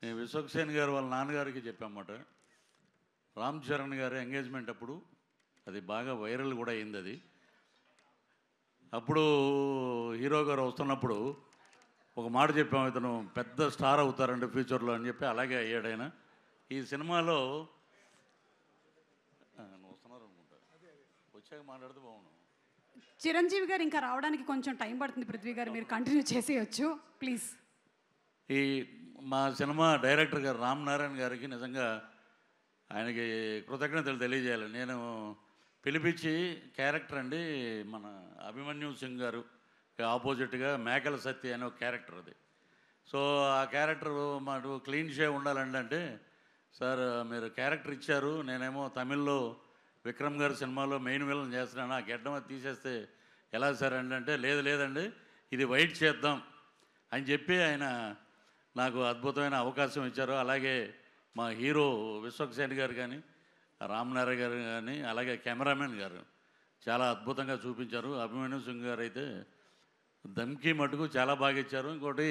నేను విశ్వక్సేన్ గారు వాళ్ళ నాన్నగారికి చెప్పామాట. రామ్ చరణ్ గారి ఎంగేజ్మెంట్ అప్పుడు అది బాగా వైరల్ కూడా అయింది. అది అప్పుడు హీరో గారు వస్తున్నప్పుడు ఒక మాట చెప్పాము, ఇతను పెద్ద స్టార్ అవుతారంటే ఫ్యూచర్లో అని చెప్పి అలాగే అయ్యాడు ఆయన. ఈ సినిమాలో వస్తున్నారు అనుకుంటా, వచ్చాక మాట్లాడితే బాగున్నాను. చిరంజీవి గారు ఇంకా రావడానికి కొంచెం టైం పడుతుంది. పృథ్వీ గారు మీరు కంటిన్యూ చేసేయచ్చు ప్లీజ్. ఈ మా సినిమా డైరెక్టర్ గారు రామ్ నారాయణ గారికి నిజంగా ఆయనకి కృతజ్ఞతలు తెలియజేయాలి. నేను పిలిపించి క్యారెక్టర్ అండి మన అభిమన్యు సింగ్ గారు ఆపోజిట్గా మేకల సత్య అనే ఒక క్యారెక్టర్ అది. సో ఆ క్యారెక్టర్ మాకు క్లీన్ షేవ్ ఉండాలండి అంటే, సార్ మీరు క్యారెక్టర్ ఇచ్చారు, నేనేమో తమిళ్లో విక్రమ్ గారి సినిమాలో మెయిన్ విలన్ చేస్తున్నాను, ఆ గెడ్డం అది తీసేస్తే ఎలా సార్ అంటే లేదండి ఇది వైట్ చేద్దాం అని చెప్పి ఆయన నాకు అద్భుతమైన అవకాశం ఇచ్చారు. అలాగే మా హీరో విశ్వక్సేన్ గారు కానీ, రామనారాయణ గారు కానీ, అలాగే కెమెరామెన్ గారు చాలా అద్భుతంగా చూపించారు. అభిమన్యు సింగ్ గారు అయితే దమ్కి మటుకు చాలా బాగా ఇచ్చారు. ఇంకోటి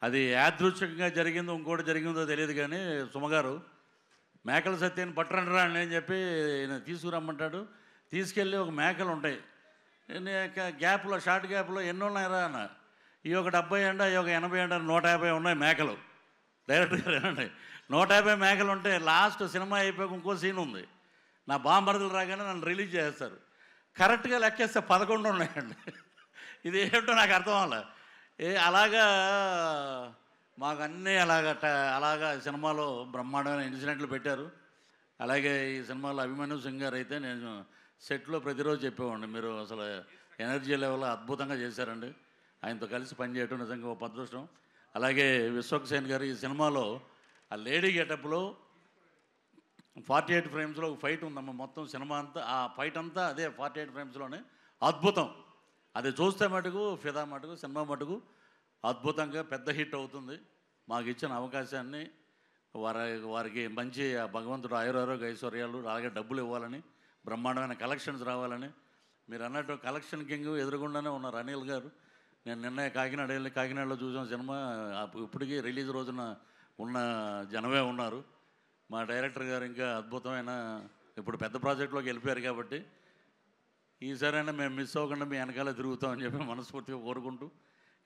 అది యాదృచ్ఛికంగా జరిగిందో ఇంకోటి జరిగిందో తెలియదు కానీ సుమగారు మేకల సత్యాన్ని పట్టరండి రా అని చెప్పి తీసుకురమ్మంటాడు. తీసుకెళ్ళి ఒక మేకలు ఉంటాయి గ్యాప్లో, షార్ట్ గ్యాప్లో ఎన్ని ఉన్నాయిరా అన్న, ఈ ఒక 70 అండి, ఈ ఒక 80 అండి, 150 ఉన్నాయి మేకలు. డైరెక్టర్ గారు ఏమండి 150 మేకలు ఉంటే లాస్ట్ సినిమా అయిపోయాక ఇంకో సీన్ ఉంది, నా బాంబర్దులు రాగానే నన్ను రిలీజ్ చేస్తారు. కరెక్ట్గా లెక్కేస్తే 11 ఉన్నాయండి. ఇది ఏమిటో నాకు అర్థం అవ్వాలి. అలాగా మాకు అన్నీ అలాగా సినిమాలో బ్రహ్మాండమైన ఇన్సిడెంట్లు పెట్టారు. అలాగే ఈ సినిమాలో అభిమన్యు సింగ్ గారు అయితే నేను సెట్లో ప్రతిరోజు చెప్పేవాడిని, మీరు అసలు ఎనర్జీ లెవెల్ అద్భుతంగా చేశారండి. ఆయనతో కలిసి పనిచేయటం నిజంగా ఒక అదృష్టం. అలాగే విశ్వక్సేన్ గారు ఈ సినిమాలో ఆ లేడీ గెటప్లో 48 ఫ్రేమ్స్లో ఒక ఫైట్ ఉందమ్మా. మొత్తం సినిమా అంతా ఆ ఫైట్ అంతా అదే 48 ఫ్రేమ్స్లోనే అద్భుతం. అది చూస్తే మటుకు ఫిదా మటుకు సినిమా మటుకు అద్భుతంగా పెద్ద హిట్ అవుతుంది. మాకు ఇచ్చిన అవకాశాన్ని వారికి మంచి భగవంతుడు ఆయురారోగ్య ఐశ్వర్యాలు అలాగే డబ్బులు ఇవ్వాలని, బ్రహ్మాండమైన కలెక్షన్స్ రావాలని. మీరు అన్నట్టు కలెక్షన్ కింగ్ ఎదురుగుండానే ఉన్నారు అనిల్ గారు. నేను నిన్న కాకినాడలో చూసిన సినిమా ఇప్పటికీ రిలీజ్ రోజున ఉన్న జనమే ఉన్నారు. మా డైరెక్టర్ గారు ఇంకా అద్భుతమైన ఇప్పుడు పెద్ద ప్రాజెక్టులోకి వెళ్ళిపోయారు కాబట్టి ఈసారైనా మేము మిస్ అవ్వకుండా మీ వెనకాల తిరుగుతామని చెప్పి మనస్ఫూర్తిగా కోరుకుంటూ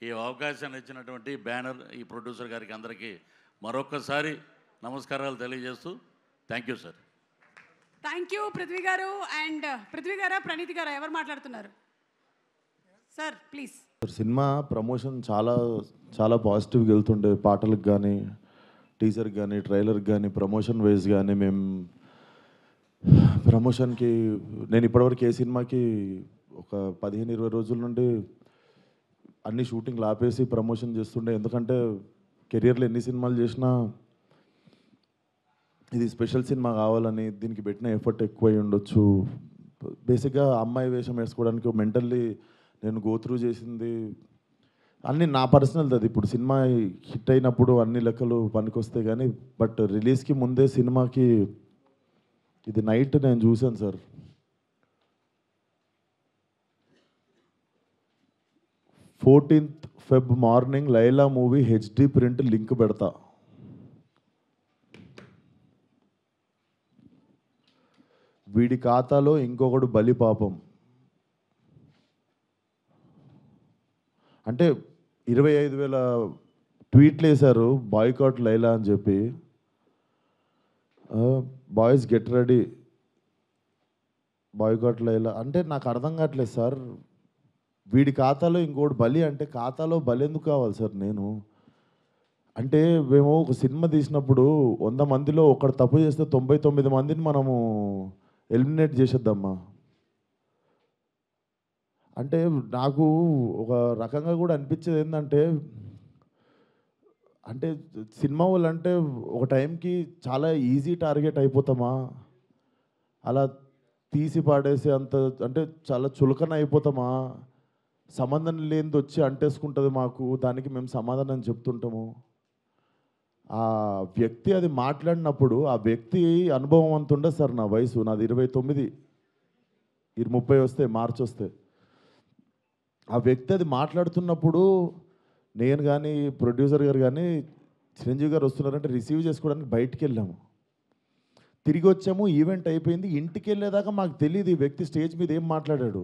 ఈ అవకాశాన్ని ఇచ్చినటువంటి బ్యానర్ ఈ ప్రొడ్యూసర్ గారికి అందరికీ మరొక్కసారి నమస్కారాలు తెలియజేస్తూ thank you sir. Thank you Prithvi గారు. అండ్ పృథ్వీ గారా ప్రణీత్ గారా ఎవరు మాట్లాడుతున్నారు సార్ ప్లీజ్. సినిమా ప్రమోషన్ చాలా చాలా పాజిటివ్గా వెళ్తుండే, పాటలకు కానీ టీజర్కి కానీ ట్రైలర్కి కానీ ప్రమోషన్ వైజ్ కానీ మేము ప్రమోషన్కి నేను ఇప్పటివరకు ఏ సినిమాకి ఒక 15-20 రోజుల నుండి అన్ని షూటింగ్లు ఆపేసి ప్రమోషన్ చేస్తుండే. ఎందుకంటే కెరియర్లో ఎన్ని సినిమాలు చేసినా ఇది స్పెషల్ సినిమా కావాలని దీనికి పెట్టిన ఎఫర్ట్ ఎక్కువై ఉండొచ్చు. బేసిక్గా అమ్మాయి వేషం వేసుకోవడానికి మెంటల్లీ నేను గోత్రూ చేసింది అన్నీ నా పర్సనల్. అది ఇప్పుడు సినిమా హిట్ అయినప్పుడు అన్ని లెక్కలు పనికొస్తాయి కానీ బట్ రిలీజ్కి ముందే సినిమాకి ఇది నైట్ నేను చూశాను sir. 14th Feb morning Laila movie HD print link పెడతా. వీడి ఖాతాలో ఇంకొకడు బలి పాపం అంటే 25,000 ట్వీట్లు వేశారు బాయ్కాట్ లైలా అని చెప్పి. Boys get ready boycott Laila అంటే నాకు అర్థం కావట్లేదు సార్. వీడి ఖాతాలో ఇంకోటి బలి అంటే ఖాతాలో బలి ఎందుకు కావాలి సార్? నేను అంటే మేము ఒక సినిమా తీసినప్పుడు 100 మందిలో ఒకడు తప్పు చేస్తే 99 మందిని మనము ఎలిమినేట్ చేసేద్దామా అంటే నాకు ఒక రకంగా కూడా అనిపించేది ఏంటంటే అంటే సినిమా వాళ్ళు అంటే ఒక టైంకి చాలా ఈజీ టార్గెట్ అయిపోతామా, అలా తీసి పాడేసి అంత అంటే చాలా చులకన అయిపోతామా, సంబంధం లేనిది వచ్చి అంటేసుకుంటుంది మాకు, దానికి మేము సమాధానం చెప్తుంటాము. ఆ వ్యక్తి అది మాట్లాడినప్పుడు ఆ వ్యక్తి అనుభవం అంత ఉండదు సార్. నా వయసు నాది 29, 30 వస్తే మార్చి వస్తే ఆ వ్యక్తి అది మాట్లాడుతున్నప్పుడు నేను కానీ ప్రొడ్యూసర్ గారు కానీ చిరంజీవి గారు వస్తున్నారంటే రిసీవ్ చేసుకోవడానికి బయటికి వెళ్ళాము. తిరిగి వచ్చాము, ఈవెంట్ అయిపోయింది. ఇంటికి వెళ్ళేదాకా మాకు తెలియదు ఈ వ్యక్తి స్టేజ్ మీద ఏం మాట్లాడాడు.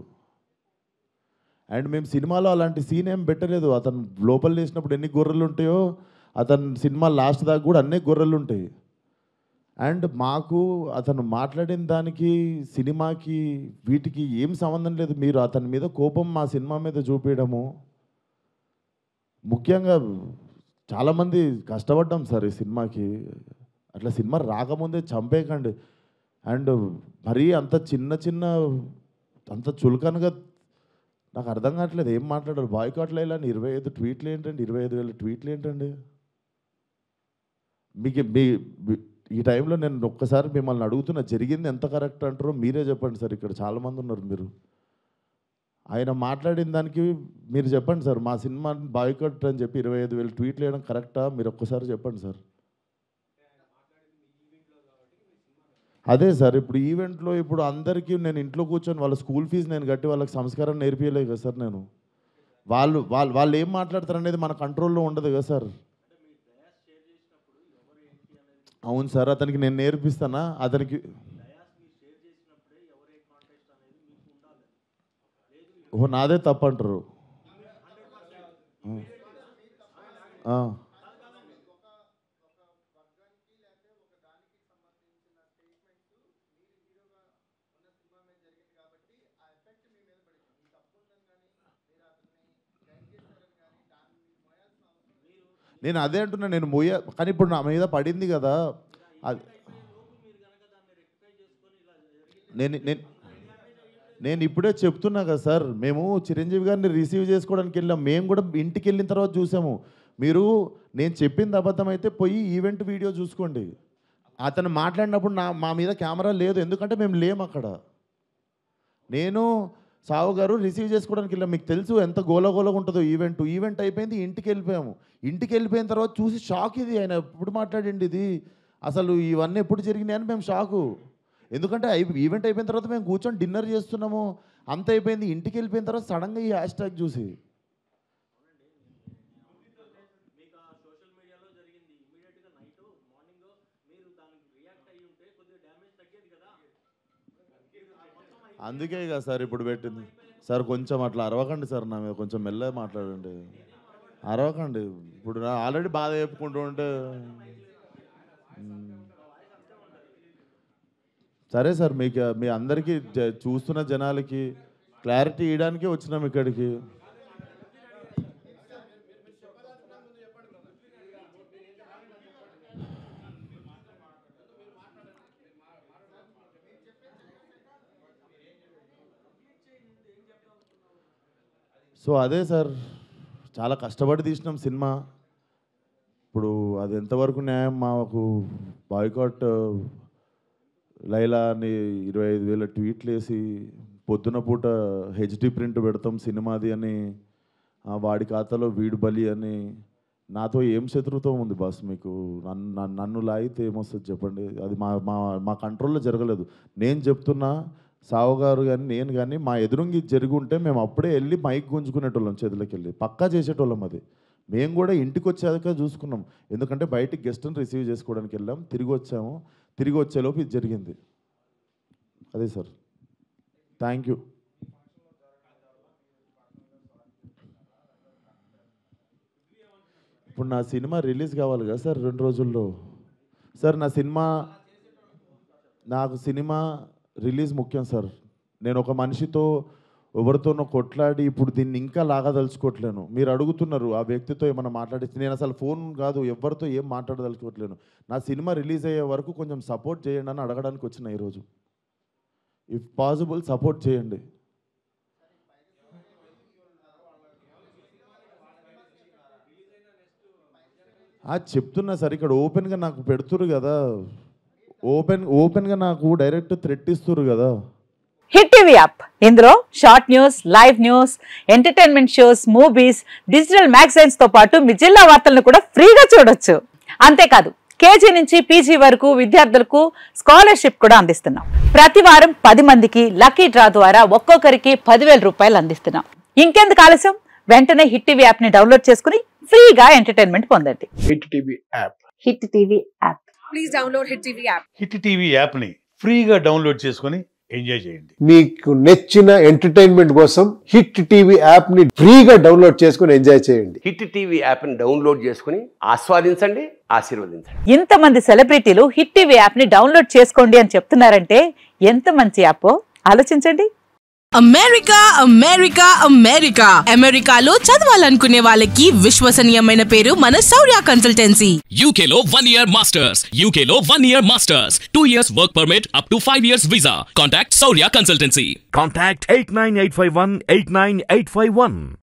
అండ్ మేము సినిమాలో అలాంటి సీన్ ఏం పెట్టలేదు. అతను లోపల వేసినప్పుడు ఎన్ని గొర్రెలు ఉంటాయో అతను సినిమా లాస్ట్ దాకా కూడా అన్నీ గొర్రెలు ఉంటాయి. అండ్ మాకు అతను మాట్లాడిన దానికి సినిమాకి వీటికి ఏం సంబంధం లేదు. మీరు అతని మీద కోపం మా సినిమా మీద చూపించడము. ముఖ్యంగా చాలామంది కష్టపడ్డాం సార్ ఈ సినిమాకి. అట్లా సినిమా రాకముందే చంపేయకండి. అండ్ మరీ అంత చిన్న అంత చులకనగా నాకు అర్థం కావట్లేదు ఏం మాట్లాడారు. బాయ్కాట్లు వేయాలని 25 ట్వీట్లు ఏంటండి, 25,000 ట్వీట్లు ఏంటండి? మీకు ఈ టైంలో నేను ఒక్కసారి మిమ్మల్ని అడుగుతున్నా, జరిగింది ఎంత కరెక్ట్ అంటారో మీరే చెప్పండి సార్. ఇక్కడ చాలామంది ఉన్నారు. మీరు ఆయన మాట్లాడిన దానికి మీరు చెప్పండి సార్. మా సినిమా బాయ్కాట్ అని చెప్పి 25,000 ట్వీట్లు వేయడం కరెక్టా? మీరు ఒక్కసారి చెప్పండి సార్. అదే సార్, ఇప్పుడు ఈవెంట్లో ఇప్పుడు అందరికీ నేను ఇంట్లో కూర్చొని వాళ్ళ స్కూల్ ఫీజు నేను కట్టి వాళ్ళకి సంస్కారం నేర్పించలేదు కదా సార్. నేను వాళ్ళు ఏం మాట్లాడతారు అనేది మన కంట్రోల్లో ఉండదు కదా సార్. అవును సార్, అతనికి నేను నేర్పిస్తానా? అతనికి నాదే తప్పు అంటారు. నేను అదే అంటున్నా, నేను కానీ ఇప్పుడు నా మీద పడింది కదా. నేను ఇప్పుడే చెప్తున్నా కదా సార్. మేము చిరంజీవి గారిని రిసీవ్ చేసుకోవడానికి వెళ్ళాం. మేము కూడా ఇంటికి వెళ్ళిన తర్వాత చూసాము. మీరు నేను చెప్పింది అబద్ధం అయితే పోయి ఈవెంట్ వీడియో చూసుకోండి. అతను మాట్లాడినప్పుడు మా మీద కెమెరా లేదు, ఎందుకంటే మేము లేము అక్కడ. నేను సావు గారు రిసీవ్ చేసుకోవడానికి వెళ్ళాం. మీకు తెలుసు ఎంత గోలగోలగా ఉంటుందో ఈవెంట్ అయిపోయింది, ఇంటికి వెళ్ళిపోయాము. ఇంటికి వెళ్ళిపోయిన తర్వాత చూసి షాక్. ఇది ఆయన ఎప్పుడు మాట్లాడండి, ఇది అసలు ఇవన్నీ ఎప్పుడు జరిగినాయని మేము షాకు. ఎందుకంటే ఈవెంట్ అయిపోయిన తర్వాత మేము కూర్చొని డిన్నర్ చేస్తున్నాము, అంత అయిపోయింది. ఇంటికి వెళ్ళిపోయిన తర్వాత సడన్గా ఈ హ్యాష్ ట్యాగ్ చూసి అందుకే కదా సార్ ఇప్పుడు పెట్టింది. సార్ కొంచెం అట్లా అరవకండి సార్, నా మీద కొంచెం మెల్లగా మాట్లాడండి. అరవకండి. ఇప్పుడు ఆల్రెడీ బాధ చెప్పుకుంటూ ఉంటే సరే సార్. మీకు మీ అందరికీ చూస్తున్న జనాలకి క్లారిటీ ఇవ్వడానికే వచ్చినాం ఇక్కడికి. సో అదే సార్, చాలా కష్టపడి తీసినాం సినిమా. ఇప్పుడు అది ఎంతవరకు న్యాయం? మాకు బాయ్కాట్ లైలా అని 25,000 ట్వీట్లు వేసి పొద్దున పూట హెచ్డి ప్రింట్ పెడతాం సినిమాది అని, వాడి ఖాతాలో వీడు బలి అని. నాతో ఏం శత్రుత్వం ఉంది బాస్ మీకు? నన్ను లాగితే ఏమొస్తుంది చెప్పండి? అది మా కంట్రోల్లో జరగలేదు. నేను చెప్తున్నా, సావు గారు కానీ నేను కానీ మా ఎదురుంగి జరిగి ఉంటే మేము అప్పుడే వెళ్ళి మైక్ గుంజుకునేటోళ్ళం, చేతులకి వెళ్ళి పక్కా చేసేటోళ్ళం. అది మేము కూడా ఇంటికి వచ్చాక చూసుకున్నాం. ఎందుకంటే బయటికి గెస్ట్ని రిసీవ్ చేసుకోవడానికి వెళ్ళాం, తిరిగి వచ్చాము. తిరిగి వచ్చేలోపు ఇది జరిగింది. అదే సార్. Thank you. ఇప్పుడు నా సినిమా రిలీజ్ కావాలి కదా సార్ 2 రోజుల్లో. సార్ నాకు సినిమా రిలీజ్ ముఖ్యం సార్. నేను ఒక మనిషితో ఎవరితోనో కొట్లాడి ఇప్పుడు దీన్ని ఇంకా లాగదలుచుకోవట్లేను. మీరు అడుగుతున్నారు ఆ వ్యక్తితో ఏమైనా మాట్లాడిస్తే, నేను అసలు ఫోన్ కాదు ఎవరితో ఏం మాట్లాడదలుచుకోవట్లేను. నా సినిమా రిలీజ్ అయ్యే వరకు కొంచెం సపోర్ట్ చేయండి అని అడగడానికి వచ్చిన ఈరోజు. ఇఫ్ పాసిబుల్ సపోర్ట్ చేయండి. చెప్తున్నా సార్, ఇక్కడ ఓపెన్గా నాకు పెడుతురు కదా, ఓపెన్గా నాకు డైరెక్ట్ థ్రెట్ ఇస్తురు కదా. హిట్ టీవీ యాప్, ఇందులో short news, live news, entertainment shows, movies, digital magazines తో పాటు మీ జిల్లా వార్తలను కూడా ఫ్రీగా చూడొచ్చు. అంతేకాదు కేజీ నుంచి పీజీ వరకు విద్యార్థులకు స్కాలర్షిప్ కూడా అందిస్తున్నాం. ప్రతి వారం 10 మందికి లక్కీ డ్రా ద్వారా ఒక్కొక్కరికి 10,000 రూపాయలు అందిస్తున్నాం. ఇంకెందుకు ఆలస్యం? వెంటనే హిట్ టీవీ యాప్ ని డౌన్లోడ్ చేసుకుని ఫ్రీగా ఎంటర్టైన్మెంట్ పొందండి. Hit TV app. Hit TV app. Please download Hit TV app. Hit TV యాప్ని ఫ్రీగా డౌన్లోడ్ చేసుకొని ఎంజాయ్ చేయండి. మీకు నచ్చిన ఎంటర్టైన్మెంట్ కోసం హిట్ టీవీ యాప్ ని ఫ్రీగా డౌన్లోడ్ చేసుకుని ఎంజాయ్ చేయండి. హిట్ టీవీ యాప్ని డౌన్లోడ్ చేసుకుని ఆస్వాదించండి, ఆశీర్వదించండి. ఇంతమంది సెలబ్రిటీలు హిట్ టీవీ యాప్ ని డౌన్లోడ్ చేసుకోండి అని చెప్తున్నారంటే ఎంత మంచి యాప్ ఆలోచించండి. అమెరికా అమెరికా అమెరికా అమెరికాలో చదవాలనుకునే వాళ్ళకి విశ్వసనీయమైన పేరు మన శౌర్య కన్సల్టెన్సీ. UK లో 1 year masters, UK లో 1 year masters, 2 years work permit up to 5 years visa. Contact Saurya Consultancy. Contact 89851 89851.